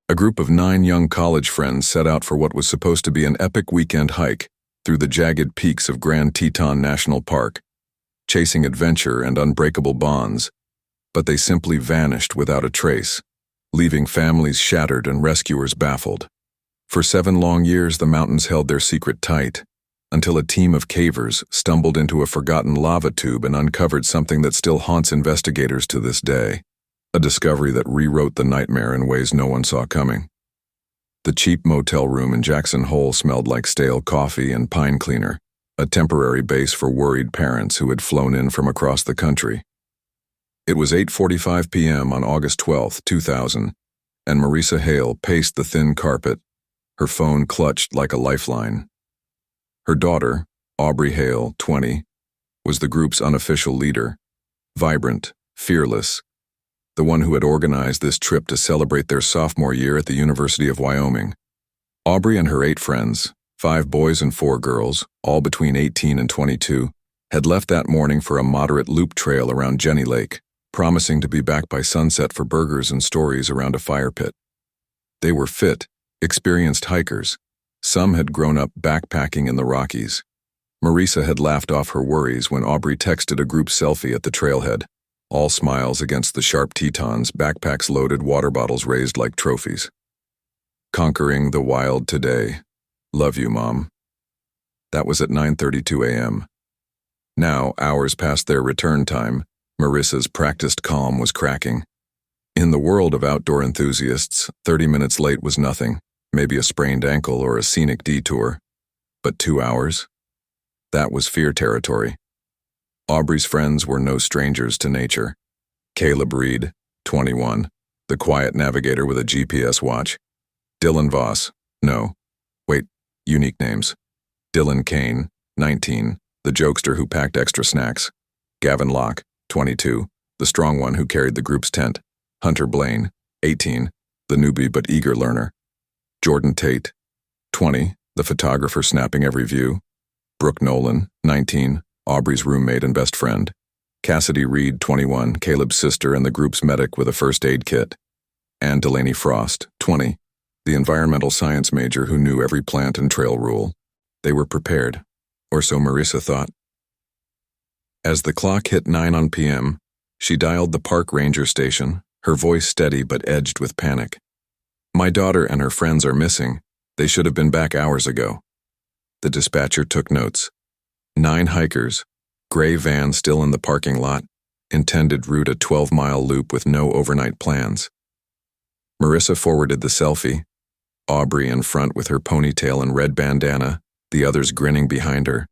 A group of 9 young college friends set out for what was supposed to be an epic weekend hike through the jagged peaks of Grand Teton National Park, chasing adventure and unbreakable bonds, but they simply vanished without a trace, leaving families shattered and rescuers baffled. For 7 long years, the mountains held their secret tight, until a team of cavers stumbled into a forgotten lava tube and uncovered something that still haunts investigators to this day, a discovery that rewrote the nightmare in ways no one saw coming. The cheap motel room in Jackson Hole smelled like stale coffee and pine cleaner, a temporary base for worried parents who had flown in from across the country. It was 8:45 p.m. on August 12, 2000, and Marisa Hale paced the thin carpet, her phone clutched like a lifeline. Her daughter, Aubrey Hale, 20, was the group's unofficial leader, vibrant, fearless, the one who had organized this trip to celebrate their sophomore year at the University of Wyoming. Aubrey and her 8 friends, 5 boys and 4 girls, all between 18 and 22, had left that morning for a moderate loop trail around Jenny Lake, promising to be back by sunset for burgers and stories around a fire pit. They were fit, experienced hikers. Some had grown up backpacking in the Rockies. Marisa had laughed off her worries when Aubrey texted a group selfie at the trailhead, all smiles against the sharp Tetons, backpacks loaded, water bottles raised like trophies. Conquering the wild today. Love you, Mom. That was at 9:32 a.m. Now, hours past their return time, Marisa's practiced calm was cracking. In the world of outdoor enthusiasts, 30 minutes late was nothing, maybe a sprained ankle or a scenic detour. But 2 hours? That was fear territory. Aubrey's friends were no strangers to nature. Caleb Reed, 21, the quiet navigator with a GPS watch. Dylan Voss, unique names. Dylan Kane, 19, the jokester who packed extra snacks. Gavin Locke, 22, the strong one who carried the group's tent. Hunter Blaine, 18, the newbie but eager learner. Jordan Tate, 20, the photographer snapping every view. Brooke Nolan, 19, Aubrey's roommate and best friend. Cassidy Reed, 21, Caleb's sister and the group's medic with a first aid kit. And Delaney Frost, 20, the environmental science major who knew every plant and trail rule. They were prepared, or so Marisa thought. As the clock hit 9 p.m., she dialed the park ranger station, her voice steady but edged with panic. My daughter and her friends are missing. They should have been back hours ago. The dispatcher took notes. 9 hikers, gray van still in the parking lot, intended route a 12-mile loop with no overnight plans. Marisa forwarded the selfie, Aubrey in front with her ponytail and red bandana, the others grinning behind her,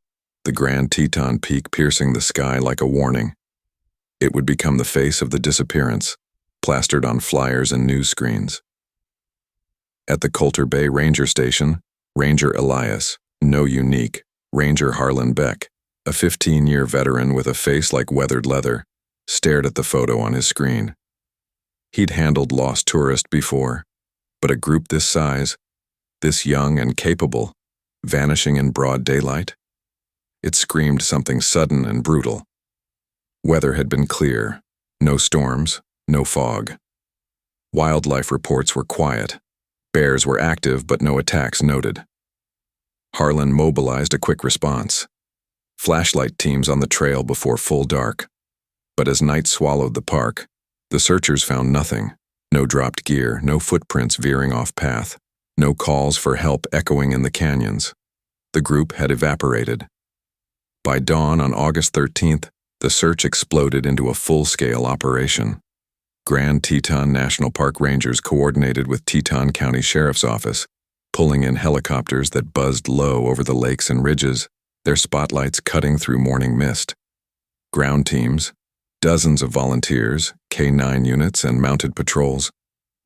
the Grand Teton peak piercing the sky like a warning. It would become the face of the disappearance, plastered on flyers and news screens. At the Coulter Bay Ranger Station, Ranger Elias, no unique, Ranger Harlan Beck, a 15-year veteran with a face like weathered leather, stared at the photo on his screen. He'd handled lost tourists before, but a group this size, this young and capable, vanishing in broad daylight? It screamed something sudden and brutal. Weather had been clear, no storms, no fog. Wildlife reports were quiet. Bears were active, but no attacks noted. Harlan mobilized a quick response. Flashlight teams on the trail before full dark. But as night swallowed the park, the searchers found nothing. No dropped gear, no footprints veering off path, no calls for help echoing in the canyons. The group had evaporated. By dawn on August 13th, the search exploded into a full-scale operation. Grand Teton National Park Rangers coordinated with Teton County Sheriff's Office, pulling in helicopters that buzzed low over the lakes and ridges, their spotlights cutting through morning mist. Ground teams, dozens of volunteers, K-9 units, and mounted patrols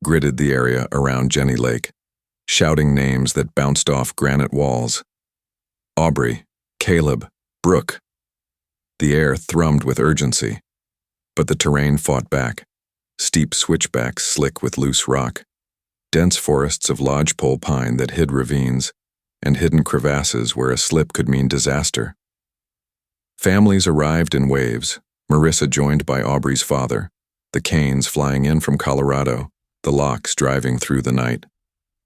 gridded the area around Jenny Lake, shouting names that bounced off granite walls. Aubrey, Caleb, Brooke. The air thrummed with urgency, but the terrain fought back. Steep switchbacks slick with loose rock, dense forests of lodgepole pine that hid ravines, and hidden crevasses where a slip could mean disaster. Families arrived in waves, Marisa joined by Aubrey's father, the Canes flying in from Colorado, the locks driving through the night.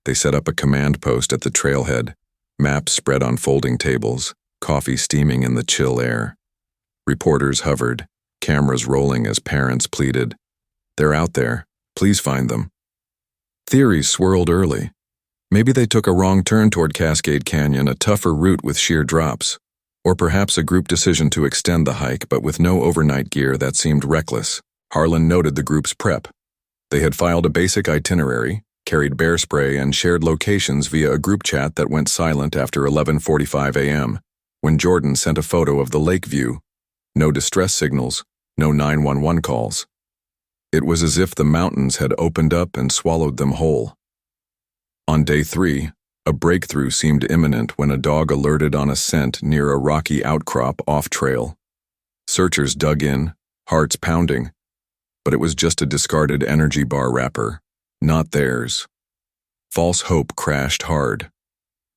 They set up a command post at the trailhead, maps spread on folding tables, coffee steaming in the chill air. Reporters hovered, cameras rolling as parents pleaded, "They're out there. Please find them." Theories swirled early. Maybe they took a wrong turn toward Cascade Canyon, a tougher route with sheer drops. Or perhaps a group decision to extend the hike, but with no overnight gear that seemed reckless. Harlan noted the group's prep. They had filed a basic itinerary, carried bear spray, and shared locations via a group chat that went silent after 11:45 a.m., when Jordan sent a photo of the lake view. No distress signals, no 911 calls. It was as if the mountains had opened up and swallowed them whole. On day 3, a breakthrough seemed imminent when a dog alerted on a scent near a rocky outcrop off-trail. Searchers dug in, hearts pounding, but it was just a discarded energy bar wrapper, not theirs. False hope crashed hard.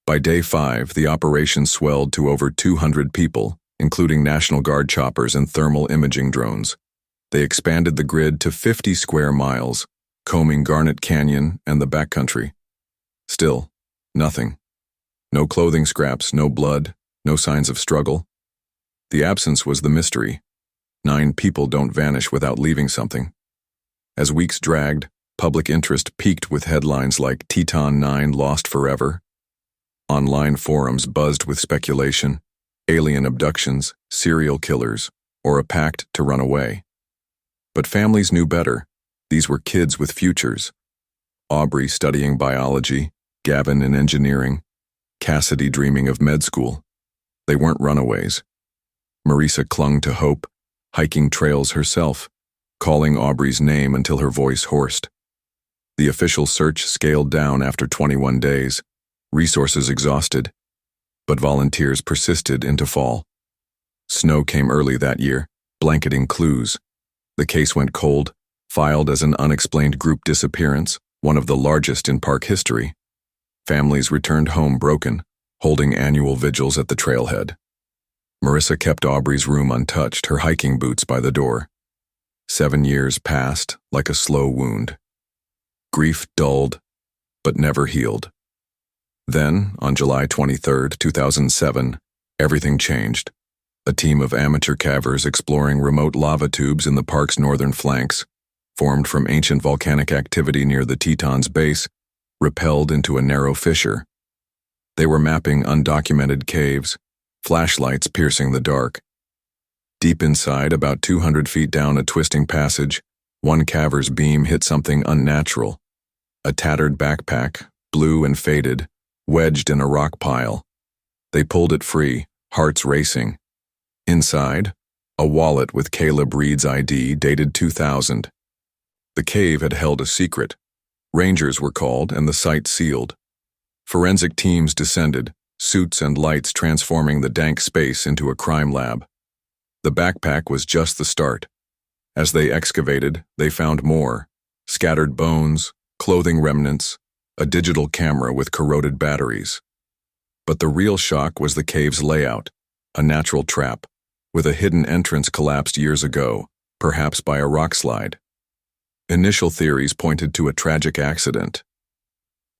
By day 5, the operation swelled to over 200 people, including National Guard choppers and thermal imaging drones. They expanded the grid to 50 square miles, combing Garnet Canyon and the backcountry. Still, nothing. No clothing scraps, no blood, no signs of struggle. The absence was the mystery. 9 people don't vanish without leaving something. As weeks dragged, public interest peaked with headlines like Teton 9 lost forever. Online forums buzzed with speculation, alien abductions, serial killers, or a pact to run away. But families knew better. These were kids with futures. Aubrey studying biology, Gavin in engineering, Cassidy dreaming of med school. They weren't runaways. Marisa clung to hope, hiking trails herself, calling Aubrey's name until her voice hoarsed. The official search scaled down after 21 days, resources exhausted, but volunteers persisted into fall. Snow came early that year, blanketing clues. The case went cold, filed as an unexplained group disappearance, one of the largest in park history. Families returned home broken, holding annual vigils at the trailhead. Marisa kept Aubrey's room untouched, her hiking boots by the door. 7 years passed like a slow wound. Grief dulled, but never healed. Then, on July 23, 2007, everything changed. A team of amateur cavers exploring remote lava tubes in the park's northern flanks, formed from ancient volcanic activity near the Teton's base, repelled into a narrow fissure. They were mapping undocumented caves, flashlights piercing the dark. Deep inside, about 200 feet down a twisting passage, one caver's beam hit something unnatural. A tattered backpack, blue and faded, wedged in a rock pile. They pulled it free, hearts racing. Inside, a wallet with Caleb Reed's ID dated 2000. The cave had held a secret. Rangers were called and the site sealed. Forensic teams descended, suits and lights transforming the dank space into a crime lab. The backpack was just the start. As they excavated, they found more: scattered bones, clothing remnants, a digital camera with corroded batteries. But the real shock was the cave's layout, a natural trap, with a hidden entrance collapsed years ago, perhaps by a rock slide. Initial theories pointed to a tragic accident.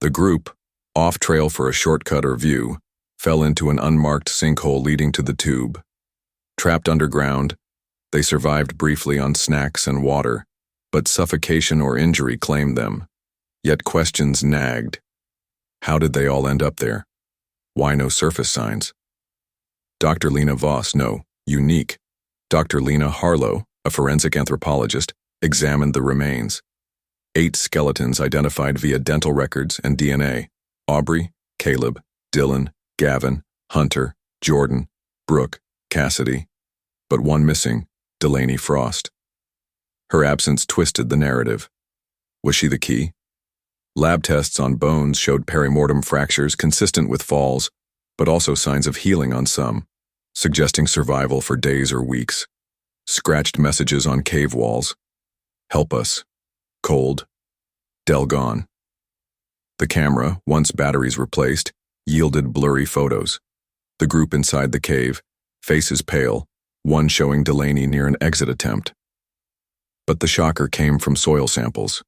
The group, off-trail for a shortcut or view, fell into an unmarked sinkhole leading to the tube. Trapped underground, they survived briefly on snacks and water, but suffocation or injury claimed them. Yet questions nagged. How did they all end up there? Why no surface signs? Dr. Lena Voss, no, unique. Dr. Lena Harlow, a forensic anthropologist, examined the remains. 8 skeletons identified via dental records and DNA: Aubrey, Caleb, Dylan, Gavin, Hunter, Jordan, Brooke, Cassidy. But one missing, Delaney Frost. Her absence twisted the narrative. Was she the key? Lab tests on bones showed perimortem fractures consistent with falls, but also signs of healing on some, suggesting survival for days or weeks. Scratched messages on cave walls. Help us. Cold. Del gone. The camera, once batteries replaced, yielded blurry photos. The group inside the cave, faces pale, one showing Delaney near an exit attempt. But the shocker came from soil samples.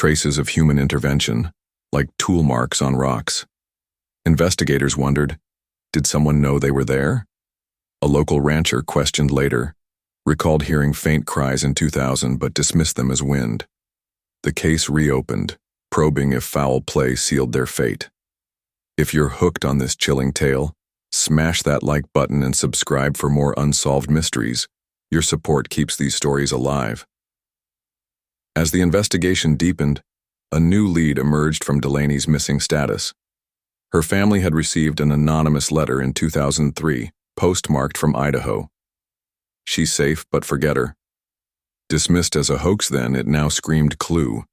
traces of human intervention, like tool marks on rocks. Investigators wondered, did someone know they were there? A local rancher, questioned later, recalled hearing faint cries in 2000 but dismissed them as wind. The case reopened, probing if foul play sealed their fate. If you're hooked on this chilling tale, smash that like button and subscribe for more unsolved mysteries. Your support keeps these stories alive. As the investigation deepened, a new lead emerged from Delaney's missing status. Her family had received an anonymous letter in 2003, postmarked from Idaho. She's safe, but forget her. Dismissed as a hoax then, it now screamed clue.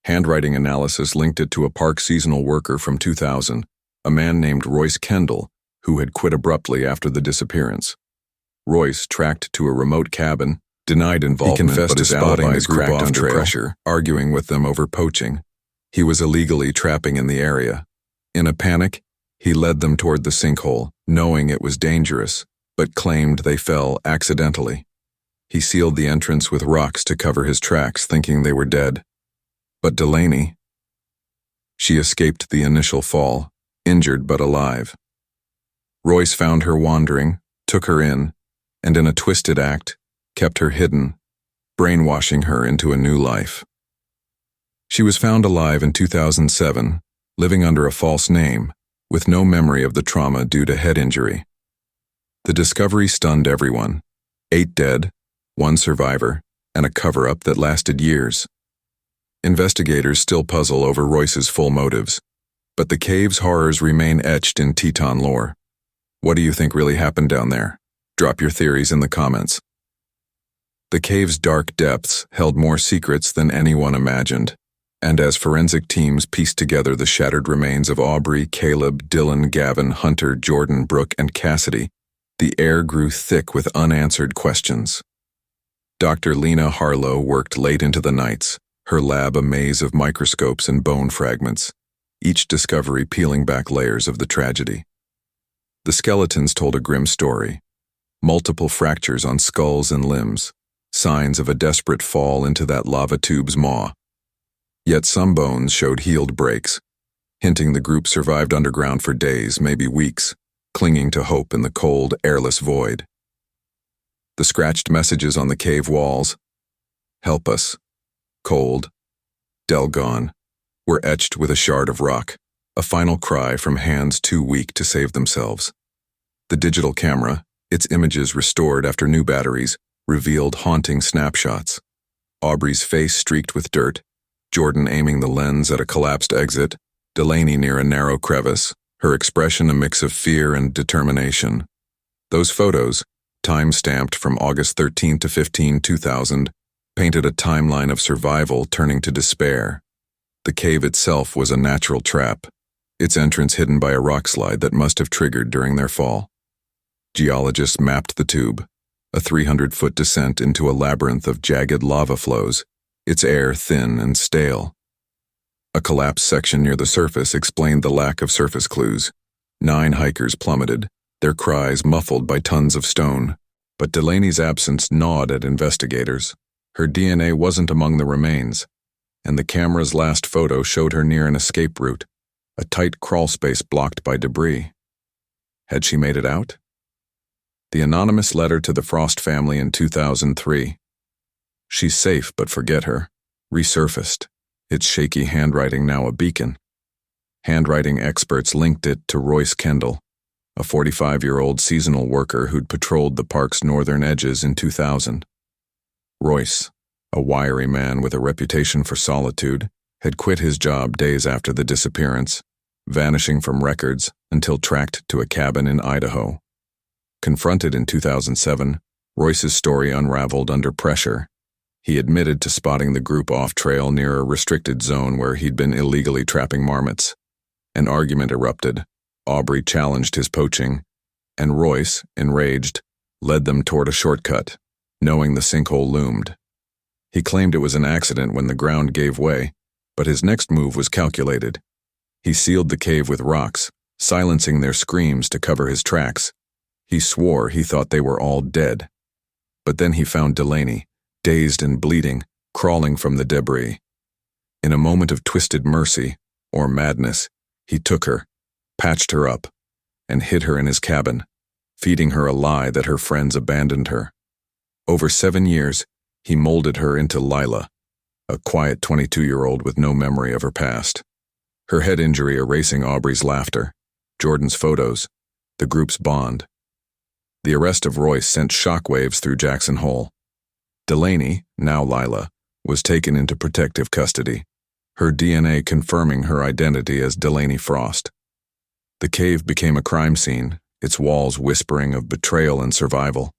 Handwriting analysis linked it to a park seasonal worker from 2000, a man named Royce Kendall, who had quit abruptly after the disappearance. Royce, tracked to a remote cabin, denied involvement, he confessed to spotting the group under pressure, arguing with them over poaching. He was illegally trapping in the area. In a panic, he led them toward the sinkhole, knowing it was dangerous, but claimed they fell accidentally. He sealed the entrance with rocks to cover his tracks, thinking they were dead. But Delaney, she escaped the initial fall, injured but alive. Royce found her wandering, took her in, and in a twisted act, kept her hidden, brainwashing her into a new life. She was found alive in 2007, living under a false name, with no memory of the trauma due to head injury. The discovery stunned everyone. 8 dead, 1 survivor, and a cover-up that lasted years. Investigators still puzzle over Royce's full motives, but the cave's horrors remain etched in Teton lore. What do you think really happened down there? Drop your theories in the comments. The cave's dark depths held more secrets than anyone imagined, and as forensic teams pieced together the shattered remains of Aubrey, Caleb, Dylan, Gavin, Hunter, Jordan, Brooke, and Cassidy, the air grew thick with unanswered questions. Dr. Lena Harlow worked late into the nights, her lab a maze of microscopes and bone fragments, each discovery peeling back layers of the tragedy. The skeletons told a grim story. Multiple fractures on skulls and limbs, signs of a desperate fall into that lava tube's maw. Yet some bones showed healed breaks, hinting the group survived underground for days, maybe weeks, clinging to hope in the cold, airless void. The scratched messages on the cave walls, "Help us," "Cold," "Del gone," were etched with a shard of rock, a final cry from hands too weak to save themselves. The digital camera, its images restored after new batteries, revealed haunting snapshots. Aubrey's face streaked with dirt, Jordan aiming the lens at a collapsed exit, Delaney near a narrow crevice, her expression a mix of fear and determination. Those photos, time-stamped from August 13 to 15, 2000, painted a timeline of survival turning to despair. The cave itself was a natural trap, its entrance hidden by a rock slide that must have triggered during their fall. Geologists mapped the tube, a 300-foot descent into a labyrinth of jagged lava flows, its air thin and stale. A collapsed section near the surface explained the lack of surface clues. 9 hikers plummeted, their cries muffled by tons of stone. But Delaney's absence gnawed at investigators. Her DNA wasn't among the remains, and the camera's last photo showed her near an escape route, a tight crawl space blocked by debris. Had she made it out? The anonymous letter to the Frost family in 2003. "She's safe, but forget her," resurfaced, its shaky handwriting now a beacon. Handwriting experts linked it to Royce Kendall, a 45-year-old seasonal worker who'd patrolled the park's northern edges in 2000. Royce, a wiry man with a reputation for solitude, had quit his job days after the disappearance, vanishing from records until tracked to a cabin in Idaho. Confronted in 2007, Royce's story unraveled under pressure. He admitted to spotting the group off-trail near a restricted zone where he'd been illegally trapping marmots. An argument erupted. Aubrey challenged his poaching, and Royce, enraged, led them toward a shortcut, knowing the sinkhole loomed. He claimed it was an accident when the ground gave way, but his next move was calculated. He sealed the cave with rocks, silencing their screams to cover his tracks. He swore he thought they were all dead. But then he found Delaney, dazed and bleeding, crawling from the debris. In a moment of twisted mercy, or madness, he took her, patched her up, and hid her in his cabin, feeding her a lie that her friends abandoned her. Over 7 years, he molded her into Lila, a quiet 22-year-old with no memory of her past. Her head injury erasing Aubrey's laughter, Jordan's photos, the group's bond. The arrest of Royce sent shockwaves through Jackson Hole. Delaney, now Lila, was taken into protective custody, her DNA confirming her identity as Delaney Frost. The cave became a crime scene, its walls whispering of betrayal and survival.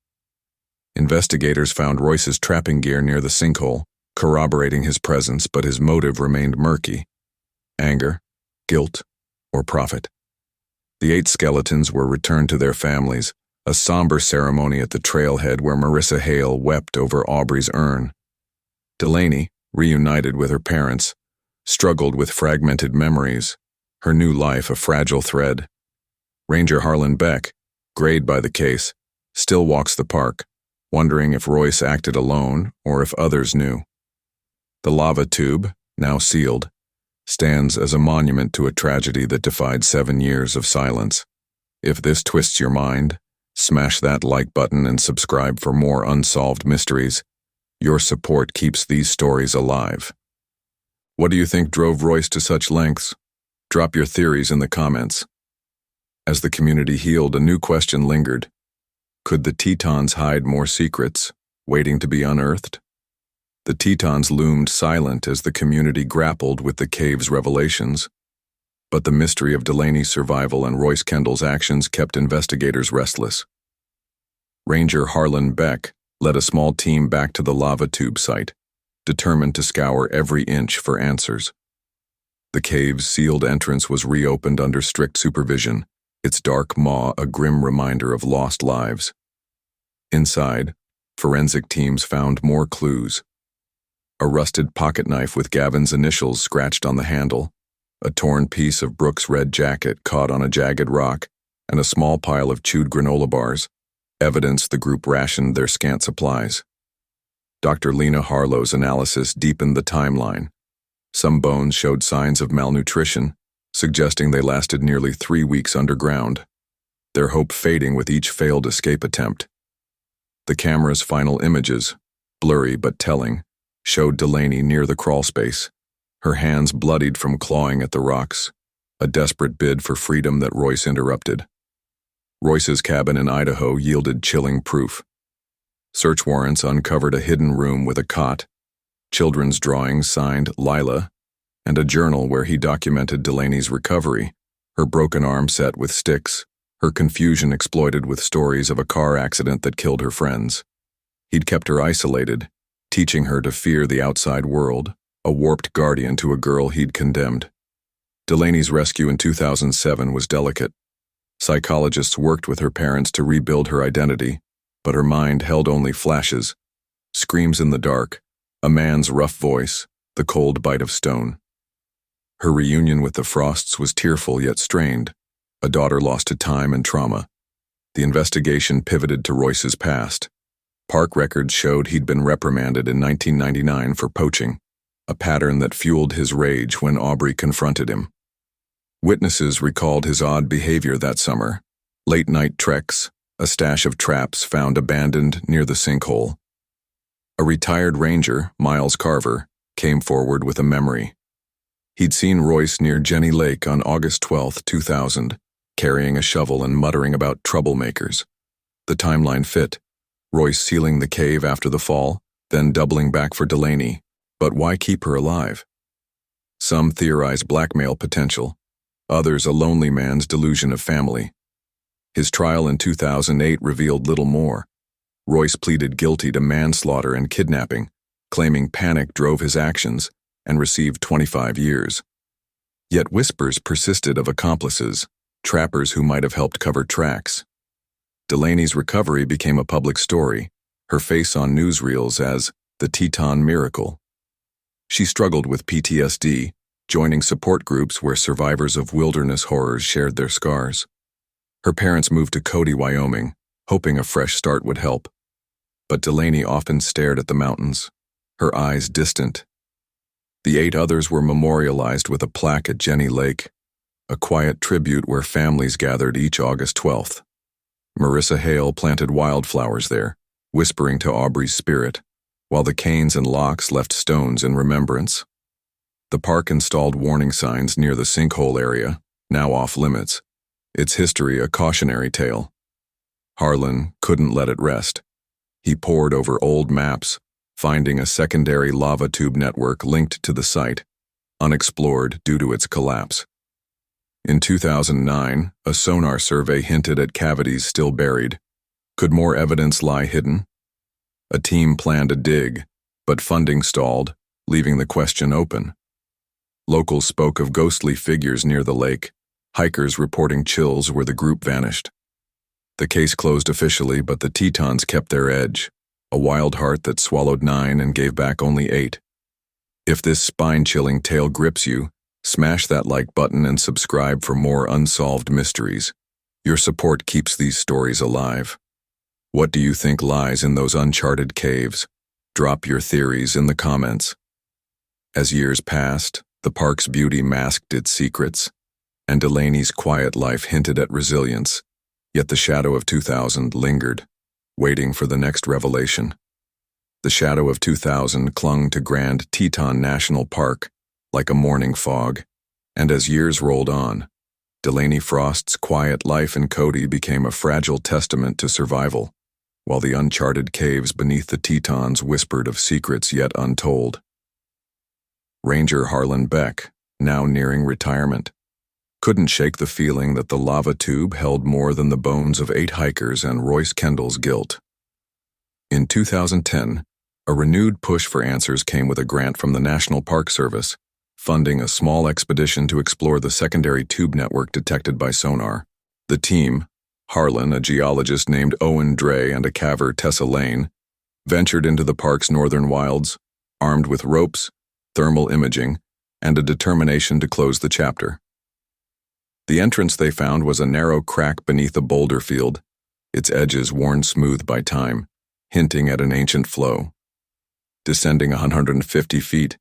Investigators found Royce's trapping gear near the sinkhole, corroborating his presence, but his motive remained murky. Anger, guilt, or profit. The 8 skeletons were returned to their families, a somber ceremony at the trailhead where Marissa Hale wept over Aubrey's urn. Delaney, reunited with her parents, struggled with fragmented memories, her new life a fragile thread. Ranger Harlan Beck, grayed by the case, still walks the park, wondering if Royce acted alone or if others knew. The lava tube, now sealed, stands as a monument to a tragedy that defied 7 years of silence. If this twists your mind, smash that like button and subscribe for more unsolved mysteries. Your support keeps these stories alive. What do you think drove Royce to such lengths? Drop your theories in the comments. As the community healed, a new question lingered. Could the Tetons hide more secrets, waiting to be unearthed? The Tetons loomed silent as the community grappled with the cave's revelations. But the mystery of Delaney's survival and Royce Kendall's actions kept investigators restless. Ranger Harlan Beck led a small team back to the lava tube site, determined to scour every inch for answers. The cave's sealed entrance was reopened under strict supervision, its dark maw a grim reminder of lost lives. Inside, forensic teams found more clues. A rusted pocket knife with Gavin's initials scratched on the handle, a torn piece of Brooke's red jacket caught on a jagged rock, and a small pile of chewed granola bars, evidence the group rationed their scant supplies. Dr. Lena Harlow's analysis deepened the timeline. Some bones showed signs of malnutrition, suggesting they lasted nearly 3 weeks underground, their hope fading with each failed escape attempt. The camera's final images, blurry but telling, showed Delaney near the crawlspace, her hands bloodied from clawing at the rocks, a desperate bid for freedom that Royce interrupted. Royce's cabin in Idaho yielded chilling proof. Search warrants uncovered a hidden room with a cot, children's drawings signed Lila, and a journal where he documented Delaney's recovery, her broken arm set with sticks, her confusion exploited with stories of a car accident that killed her friends. He'd kept her isolated, teaching her to fear the outside world, a warped guardian to a girl he'd condemned. Delaney's rescue in 2007 was delicate. Psychologists worked with her parents to rebuild her identity, but her mind held only flashes, screams in the dark, a man's rough voice, the cold bite of stone. Her reunion with the Frosts was tearful yet strained, a daughter lost to time and trauma. The investigation pivoted to Royce's past. Park records showed he'd been reprimanded in 1999 for poaching, a pattern that fueled his rage when Aubrey confronted him. Witnesses recalled his odd behavior that summer, late-night treks, a stash of traps found abandoned near the sinkhole. A retired ranger, Miles Carver, came forward with a memory. He'd seen Royce near Jenny Lake on August 12, 2000, carrying a shovel and muttering about troublemakers. The timeline fit, Royce sealing the cave after the fall, then doubling back for Delaney. But why keep her alive? Some theorize blackmail potential, others a lonely man's delusion of family. His trial in 2008 revealed little more. Royce pleaded guilty to manslaughter and kidnapping, claiming panic drove his actions, and received 25 years. Yet whispers persisted of accomplices, trappers who might have helped cover tracks. Delaney's recovery became a public story, her face on newsreels as the Teton miracle. She struggled with PTSD, joining support groups where survivors of wilderness horrors shared their scars. Her parents moved to Cody, Wyoming, hoping a fresh start would help. But Delaney often stared at the mountains, her eyes distant. The 8 others were memorialized with a plaque at Jenny Lake, a quiet tribute where families gathered each August 12th. Marissa Hale planted wildflowers there, whispering to Aubrey's spirit, while the Canes and Locks left stones in remembrance. The park installed warning signs near the sinkhole area, now off limits, its history a cautionary tale. Harlan couldn't let it rest. He pored over old maps, finding a secondary lava tube network linked to the site, unexplored due to its collapse. In 2009, a sonar survey hinted at cavities still buried. Could more evidence lie hidden? A team planned a dig, but funding stalled, leaving the question open. Locals spoke of ghostly figures near the lake, hikers reporting chills where the group vanished. The case closed officially, but the Tetons kept their edge, a wild heart that swallowed 9 and gave back only 8. If this spine-chilling tale grips you, smash that like button and subscribe for more unsolved mysteries. Your support keeps these stories alive. What do you think lies in those uncharted caves? Drop your theories in the comments. As years passed, the park's beauty masked its secrets, and Delaney's quiet life hinted at resilience, yet the shadow of 2000 lingered, waiting for the next revelation. The shadow of 2000 clung to Grand Teton National Park like a morning fog, and as years rolled on, Delaney Frost's quiet life in Cody became a fragile testament to survival, while the uncharted caves beneath the Tetons whispered of secrets yet untold. Ranger Harlan Beck, now nearing retirement, couldn't shake the feeling that the lava tube held more than the bones of 8 hikers and Royce Kendall's guilt. In 2010, a renewed push for answers came with a grant from the National Park Service, funding a small expedition to explore the secondary tube network detected by sonar. The team, Harlan, a geologist named Owen Dre, and a caver, Tessa Lane, ventured into the park's northern wilds, armed with ropes, thermal imaging, and a determination to close the chapter. The entrance they found was a narrow crack beneath a boulder field, its edges worn smooth by time, hinting at an ancient flow. Descending 150 feet,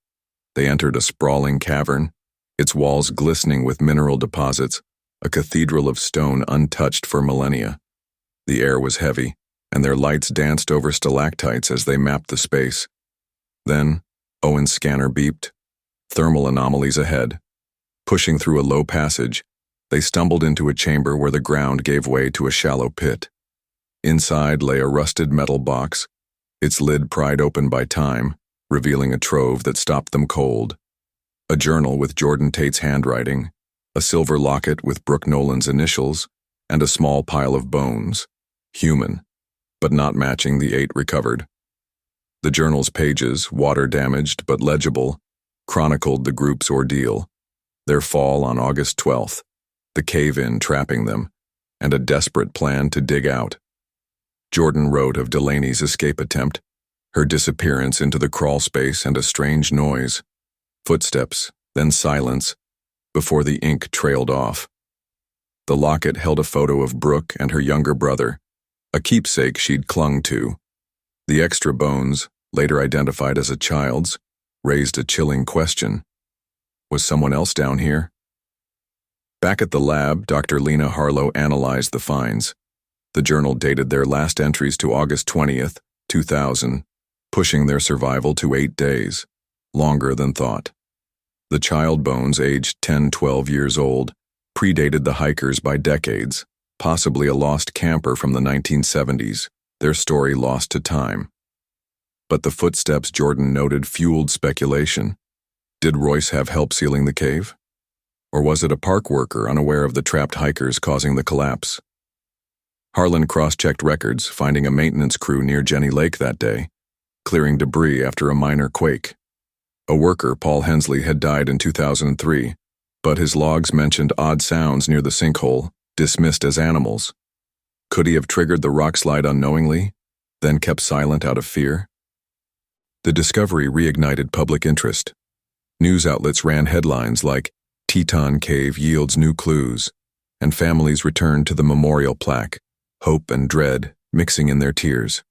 they entered a sprawling cavern, its walls glistening with mineral deposits, a cathedral of stone untouched for millennia. The air was heavy, and their lights danced over stalactites as they mapped the space. Then, Owen's scanner beeped. Thermal anomalies ahead. Pushing through a low passage, they stumbled into a chamber where the ground gave way to a shallow pit. Inside lay a rusted metal box, its lid pried open by time, revealing a trove that stopped them cold. A journal with Jordan Tate's handwriting, a silver locket with Brooke Nolan's initials, and a small pile of bones, human, but not matching the 8 recovered. The journal's pages, water-damaged but legible, chronicled the group's ordeal, their fall on August 12th, the cave-in trapping them, and a desperate plan to dig out. Jordan wrote of Delaney's escape attempt, her disappearance into the crawl space, and a strange noise. Footsteps, then silence, before the ink trailed off. The locket held a photo of Brooke and her younger brother, a keepsake she'd clung to. The extra bones, later identified as a child's, raised a chilling question. Was someone else down here? Back at the lab, Dr. Lena Harlow analyzed the finds. The journal dated their last entries to August 20th, 2000, pushing their survival to 8 days, longer than thought. The child bones, aged 10-12 years old, predated the hikers by decades, possibly a lost camper from the 1970s, their story lost to time. But the footsteps Jordan noted fueled speculation. Did Royce have help sealing the cave? Or was it a park worker unaware of the trapped hikers causing the collapse? Harlan cross-checked records, finding a maintenance crew near Jenny Lake that day, clearing debris after a minor quake. A worker, Paul Hensley, had died in 2003, but his logs mentioned odd sounds near the sinkhole, dismissed as animals. Could he have triggered the rock slide unknowingly, then kept silent out of fear? The discovery reignited public interest. News outlets ran headlines like, "Teton Cave yields new clues," and families returned to the memorial plaque, hope and dread mixing in their tears.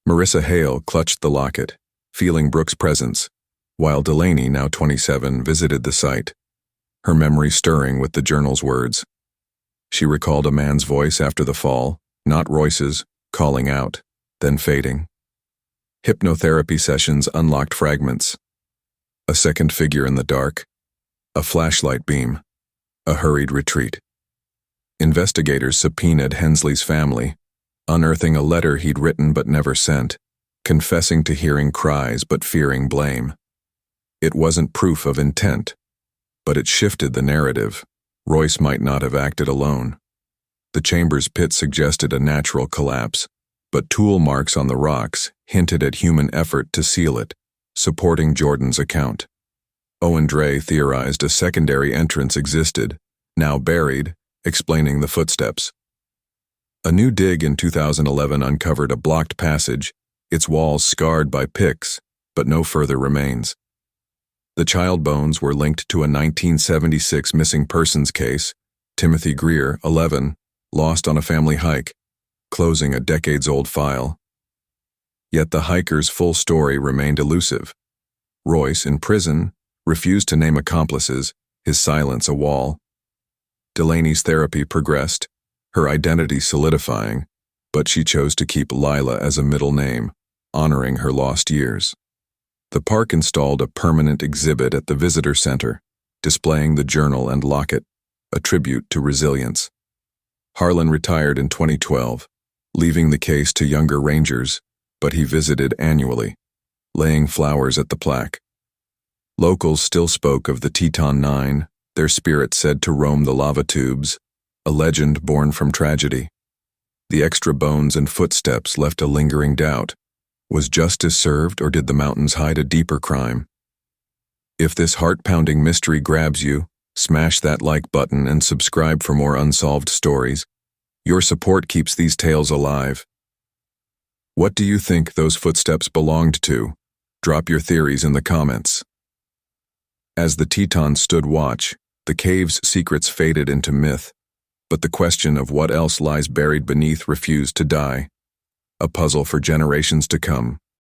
Marissa Hale clutched the locket, feeling Brooke's presence, while Delaney, now 27, visited the site, her memory stirring with the journal's words. She recalled a man's voice after the fall, not Royce's, calling out, then fading. Hypnotherapy sessions unlocked fragments. A second figure in the dark, a flashlight beam, a hurried retreat. Investigators subpoenaed Hensley's family, unearthing a letter he'd written but never sent, confessing to hearing cries but fearing blame. It wasn't proof of intent, but it shifted the narrative. Royce might not have acted alone. The chamber's pit suggested a natural collapse, but tool marks on the rocks hinted at human effort to seal it, supporting Jordan's account. Owen Dray theorized a secondary entrance existed, now buried, explaining the footsteps. A new dig in 2011 uncovered a blocked passage, its walls scarred by picks, but no further remains. The child bones were linked to a 1976 missing persons case, Timothy Greer, 11, lost on a family hike, closing a decades-old file. Yet the hiker's full story remained elusive. Royce, in prison, refused to name accomplices, his silence a wall. Delaney's therapy progressed, her identity solidifying, but she chose to keep Lila as a middle name, honoring her lost years. The park installed a permanent exhibit at the visitor center, displaying the journal and locket, a tribute to resilience. Harlan retired in 2012, leaving the case to younger rangers, but he visited annually, laying flowers at the plaque. Locals still spoke of the Teton 9, their spirit said to roam the lava tubes, a legend born from tragedy. The extra bones and footsteps left a lingering doubt. Was justice served, or did the mountains hide a deeper crime? If this heart-pounding mystery grabs you, smash that like button and subscribe for more unsolved stories. Your support keeps these tales alive. What do you think those footsteps belonged to? Drop your theories in the comments. As the Teton stood watch, the cave's secrets faded into myth, but the question of what else lies buried beneath refused to die. A puzzle for generations to come.